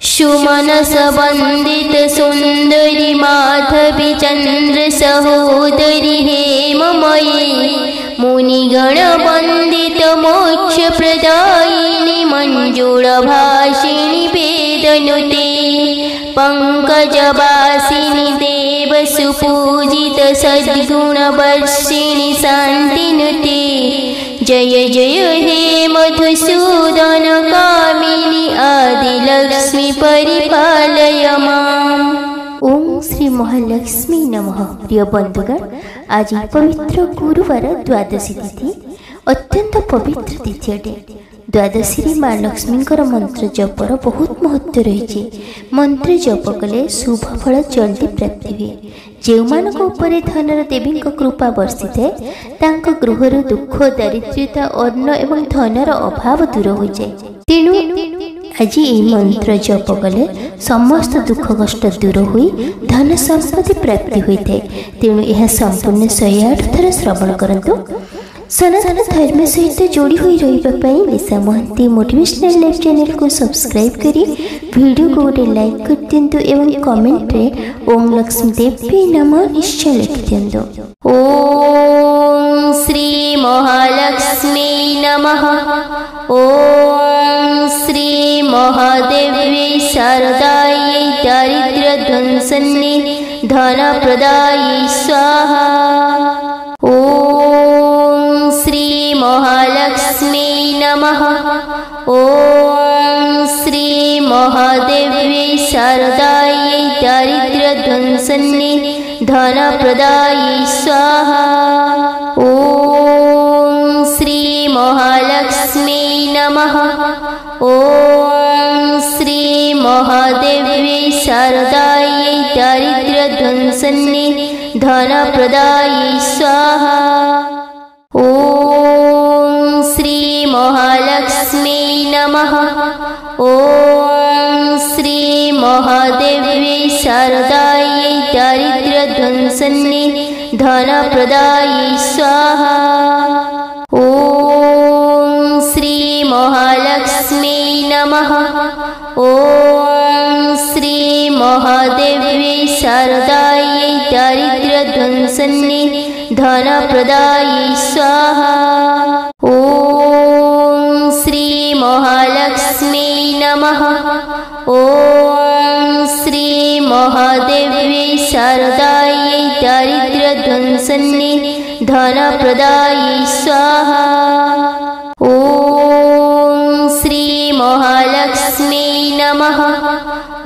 सुमनस वंदित सुंदरी माधवी चंद्र सहोदरी हेममयी मुनिगण वंदित मोक्ष प्रदायिनी मंजूर भाषिणी वेदनुते पंकजवासिनी देव सुपूजित सद्गुण वर्षिणी शांतिनुते जय जय हे मधुसूदन कामिनी आदिलक्ष्मी परिपालय माम्। ओम श्री महालक्ष्मी नमः। प्रिय बंधुगण, आज पवित्र गुरुवार द्वादशी तिथि अत्यंत पवित्र तिथि अटे। द्वादशी माँ लक्ष्मी मंत्र जपर बहुत महत्व रही। मंत्र जप कले शुभ फल जल्दी प्राप्ति हुए। जो मानक धनर देवी कृपा बर्षि थाए तांको गृहर दुख दारिद्र्यता अन्न एवं धनर अभाव दूर हो जाए। तेणु आज ये मंत्र जप कले समस्त दुख कष्ट दूर हुई धन संपत्ति प्राप्ति होता है। तेणु यह संपूर्ण 108 थर श्रवण करंतु। सनातन धर्म सहित जोड़ी हुई रही लिसा महांती मोटिवेशनल लाइफ चैनल को सब्सक्राइब करी वीडियो को गोटे लाइक कर दिंतु एवं कमेंट रे ओम लक्ष्मी देवी नमः निश्चय लिख दिंतु। ओम श्री महालक्ष्मी नमः। ओम श्री महादेवी शारदायै दारिद्र्य ध्वंसन्नी धन प्रदायी स्वाहा। ओम श्री महालक्ष्मी नमः। ओम श्री महादेवी शारदायै दारिद्र्य ध्वंसन्नी धन प्रदायी स्वाहा। ओम श्री महालक्ष्मी नमः। ओम श्री महादेवी शारदायै दारिद्र्य ध्वंसन्नी धन प्रदायी स्वाहा। ओम श्री महालक्ष्मी नमः। ओम श्री महादेवी शारदायै दारिद्र्य ध्वंसन्नी धन प्रदायी स्वाहा। ओम श्री महालक्ष्मी नमः। ओम श्री महादेवी शारदायै दारिद्र्य ध्वंसन्नी धन प्रदायी स्वाहा। ओम श्री महालक्ष्मी नमः। ओम श्री महादेवी शारदायै दारिद्र्य ध्वंसन्नी धन प्रदायी स्वाहा। ओम श्री महालक्ष्मी नमः।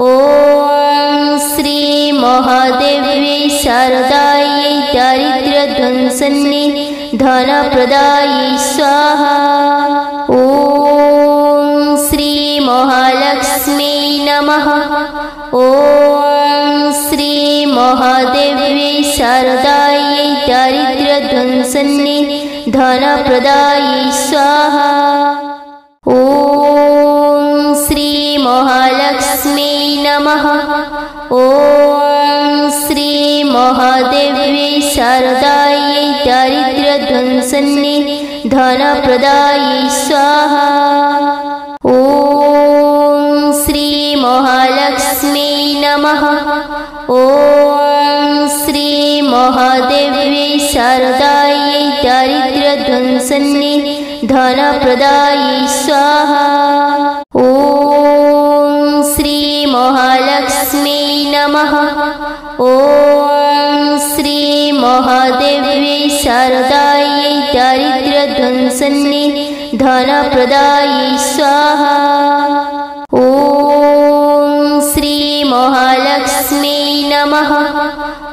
ओम श्री महादेवी शारदायै दारिद्र्य ध्वंसन्नी धन प्रदायी स्वाहा। ओम श्री महालक्ष्मी नमः। ओम श्री महादेवी शारदायै दारिद्र्य ध्वंसन्नी धन प्रदायी स्वाहा। ओम श्री महालक्ष्मी नमः। ओम श्री महादेवी शारदायै दारिद्र्य ध्वंसन्नी धन प्रदायी स्वाहा। ओम श्री महालक्ष्मी नमः। ओम श्री महादेवी शारदायै दारिद्र्य ध्वंसन्नी धन प्रदायी स्वाहा। ओम श्री महालक्ष्मी नमः। ओम श्री महादेवी शारदायै दारिद्र्य ध्वंसन्नी धन प्रदायी स्वाहा। ओम श्री महालक्ष्मी नमः।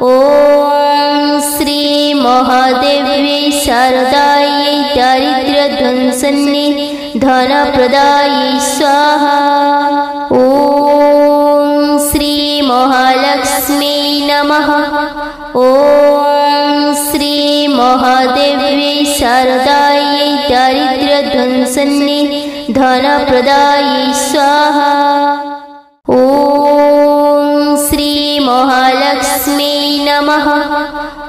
ओम श्री महादेवी शारदायै दारिद्र्य ध्वंसन्नी धन प्रदायी स्वाहा। ओम श्री महालक्ष्मी नमः। ओम श्री महादेवी शारदायै दारिद्र्य ध्वंसन्नी धन प्रदायी स्वाहा। ओम श्री महालक्ष्मी नमः।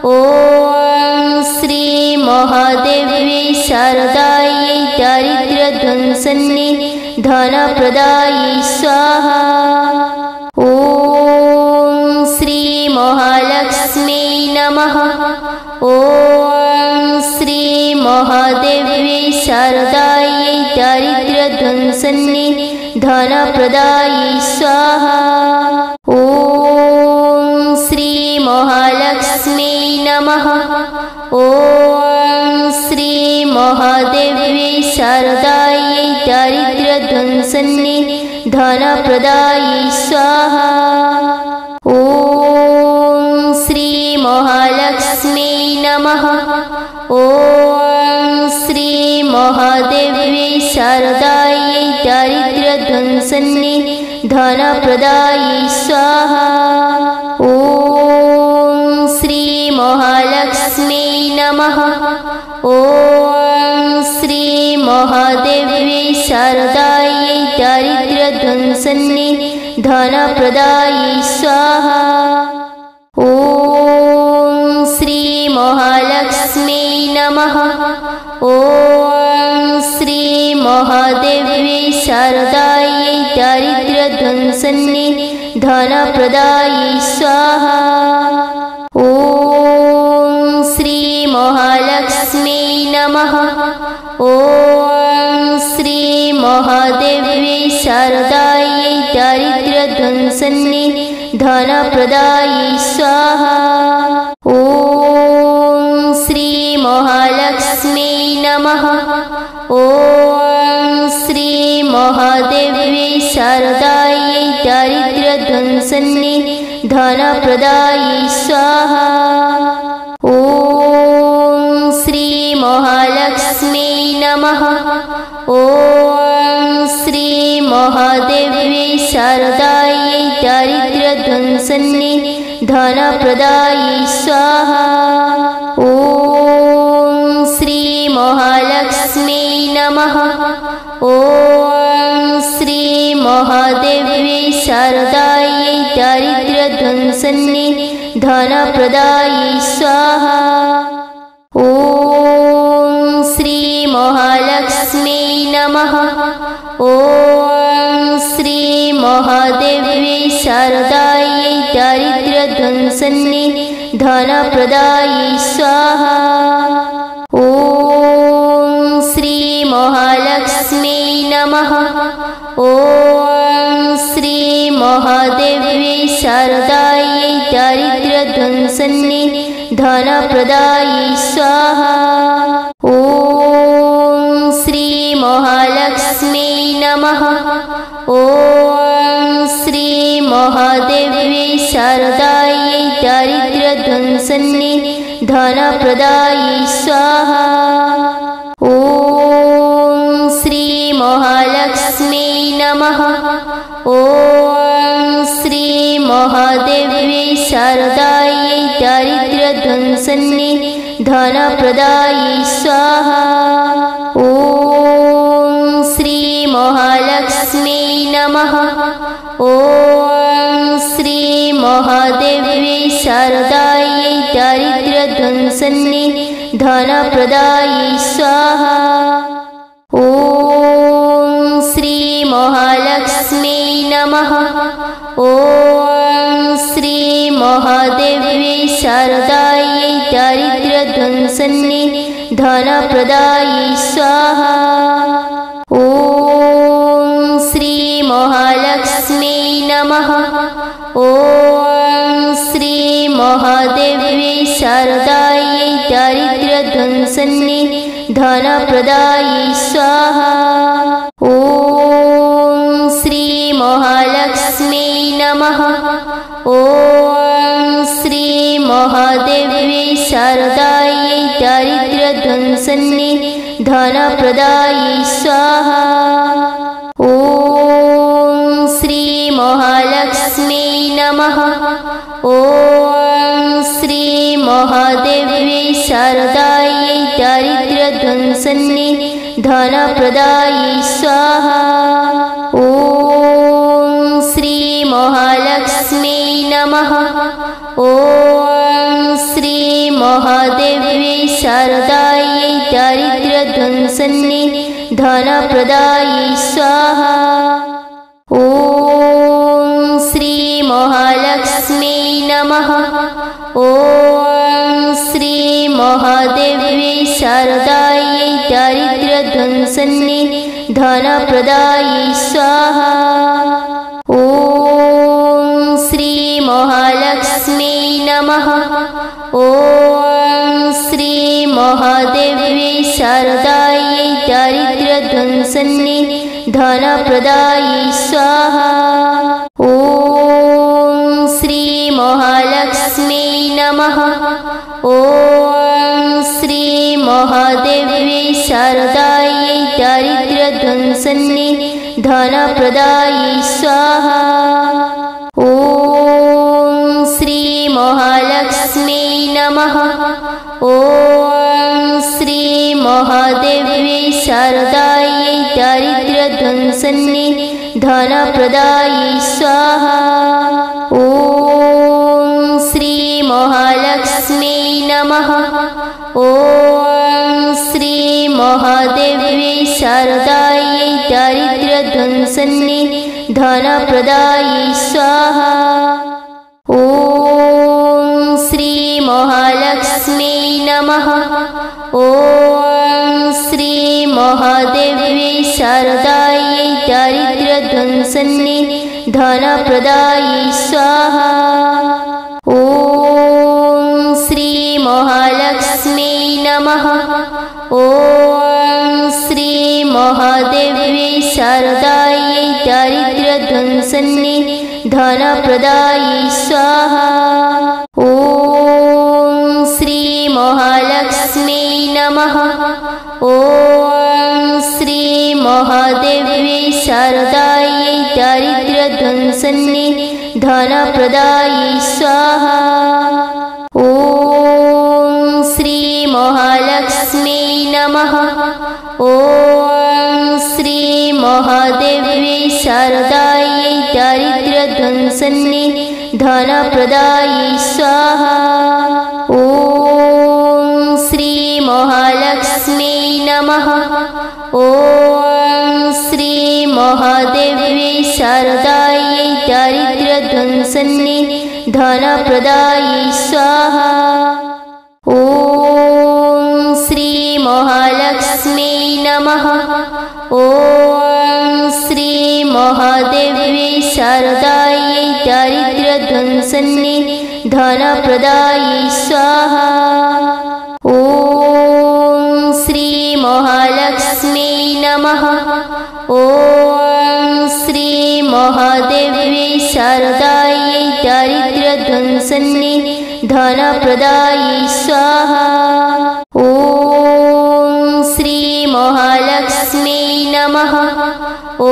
ओम श्री महादेवी शारदायै दारिद्र्य ध्वंसन्नी धन प्रदायी स्वाहा। ध्वंसन्नि धनप्रदायै स्वाहा। ॐ श्री महालक्ष्मी नमः। ॐ श्री महादेव्यै शारदायै दारिद्र्यध्वंसन्नि धनप्रदायै स्वाहा। ॐ श्री महालक्ष्मी नमः। ॐ श्री महादेव्यै शारदायै दारिद्र्यध्वंसन्नि धनप्रदायै स्वाहा। ॐ श्री महालक्ष्मी नमः। ॐ श्री महादेव्यै शारदायै दारिद्र्यध्वंसन्नि धनप्रदायै स्वाहा। ॐ श्री महालक्ष्मी नमः। ॐ श्री महादेव्यै शारदायै दारिद्र्यध्वंसन्नि धनप्रदायै स्वाहा। ॐ श्री महालक्ष्मी नमः। ॐ श्री महादेव्यै शारदायै दारिद्र्यध्वंसन्नि धनप्रदायै स्वाहा। ॐ श्री महालक्ष्मी नमः। ॐ श्री महादेव्यै शारदायै दारिद्र्यध्वंसन्नि धनप्रदायै स्वाहा। ॐ श्री महालक्ष्मी नमः। ॐ श्री महादेव्यै शारदायै दारिद्र्यध्वंसन्नि धनप्रदायै स्वाहा। ॐ श्री महालक्ष्मी नमः। ॐ श्री महादेव्यै शारदायै दारिद्र्यध्वंसन्नि धनप्रदायै स्वाहा। ॐ श्री महालक्ष्मी नमः। ॐ श्री महादेव्यै शारदायै दारिद्र्यध्वंसन्नि धनप्रदायै स्वाहा। ॐ श्री महालक्ष्मी नमः। ॐ श्री महादेव्यै शारदायै दारिद्र्यध्वंसन्नि धनप्रदायै स्वाहा। ॐ श्री महालक्ष्मी नमः। ॐ श्री महादेव्यै शारदायै दारिद्र्यध्वंसन्नि धनप्रदायै स्वाहा। ॐ श्री महालक्ष्मी नमः। ॐ श्री महादेव्यै शारदायै दारिद्र्यध्वंसन्नि धनप्रदायै स्वाहा। ॐ श्री महालक्ष्मी नमः। ॐ श्री महादेव्यै शारदायै दारिद्र्यध्वंसन्नि धनप्रदायै स्वाहा। ॐ श्री महालक्ष्मी नमः। ॐ श्री महादेव्यै शारदायै दारिद्र्यध्वंसन्नि धनप्रदायै स्वाहा। ॐ श्री महालक्ष्मी नमः। ॐ श्री महादेव्यै शारदायै दारिद्र्यध्वंसन्नि धनप्रदायै स्वाहा। ॐ श्री महालक्ष्मी नमः। ॐ श्री महादेव्यै शारदायै दारिद्र्यध्वंसन्नि धनप्रदायै स्वाहा। ॐ श्री महालक्ष्मी नमः। ॐ श्री महादेव्यै शारदायै दारिद्र्यध्वंसन्नि धनप्रदायै स्वाहा। ॐ श्री महालक्ष्मी नमः। ॐ श्री महादेव्यै शारदायै दारिद्र्यध्वंसन्नि धनप्रदायै स्वाहा। ॐ श्री महालक्ष्मी नमः। ॐ श्री महादेव्यै शारदायै दारिद्र्यध्वंसन्नि धनप्रदायि स्वाहा। ॐ श्री महालक्ष्मी नमः। ॐ श्री महादेव्यै शारदायै दारिद्र्यध्वंसन्यै धनप्रदायि स्वाहा। ॐ श्री महालक्ष्मी नमः। ॐ श्री महादेव्यै शारदायै दारिद्र्यध्वंसन्यै धनप्रदायि स्वाहा। ॐ श्री महालक्ष्मी नमः। ॐ श्री महादेव्यै शारदायै दारिद्र्यध्वंसन्यै धनप्रदायि स्वाहा। ॐ श्री महालक्ष्मी नमः। ॐ श्री महादेव्यै शारदायै दारिद्र्यध्वंसन्यै धनप्रदायि स्वाहा। ॐ श्री महालक्ष्मी नमः। ॐ श्री महादेव्यै शारदायै दारिद्र्यध्वंसन्यै धनप्रदायि स्वाहा। ॐ श्री महालक्ष्मी नमः। ॐ श्री महादेव्यै शारदायै दारिद्र्यध्वंसन्यै धनप्रदायि स्वाहा। ॐ श्री महालक्ष्मी नमः। ॐ श्री महादेव्यै शारदायै दारिद्र्यध्वंसन्यै धनप्रदायि स्वाहा। ॐ श्री महालक्ष्मी नमः। ॐ श्री महादेव्यै शारदायै दारिद्र्यध्वंसन्यै धनप्रदायि स्वाहा। ॐ श्री महालक्ष्मी नमः। ॐ श्री महादेव्यै शारदायै दारिद्र्यध्वंसन्यै धनप्रदायि स्वाहा। ॐ श्री महालक्ष्मी नमः। ॐ श्री महादेव्यै शारदायै दारिद्र्यध्वंसन्यै धनप्रदायि स्वाहा। ॐ श्री महालक्ष्मी नमः। ॐ श्री महादेव्यै शारदायै दारिद्र्यध्वंसन्यै धनप्रदायि स्वाहा। ॐ श्री महालक्ष्मी नमः। ॐ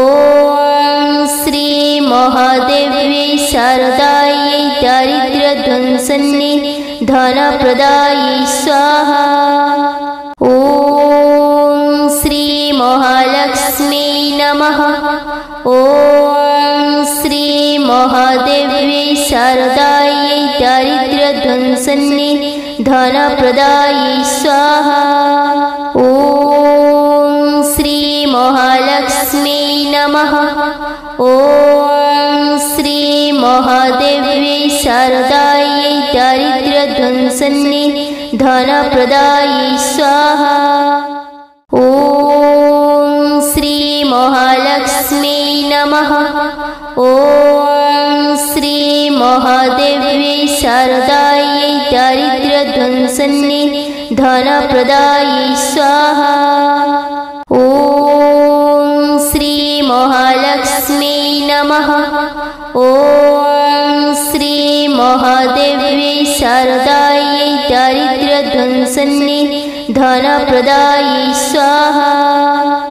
श्री महादेव्यै शारदायै दारिद्र्यध्वंसन्यै धनप्रदायि स्वाहा। ॐ श्री महालक्ष्मी नमः। ॐ श्री महादेव्यै शारदायै दारिद्र्यध्वंसन्यै धनप्रदायि स्वाहा। ॐ श्री महालक्ष्मी नमः। ॐ श्री महादेव्यै शारदायै दारिद्र्यध्वंसन्यै धनप्रदायि स्वाहा। ॐ श्री महालक्ष्मी नमः। ॐ श्री महादेव्यै शारदायै दारिद्र्यध्वंसन्यै धनप्रदायि स्वाहा। ॐ श्री महालक्ष्मी नमः। ॐ श्री महादेव्यै शारदायै दारिद्र्यध्वंसन्यै धनप्रदायि स्वाहा।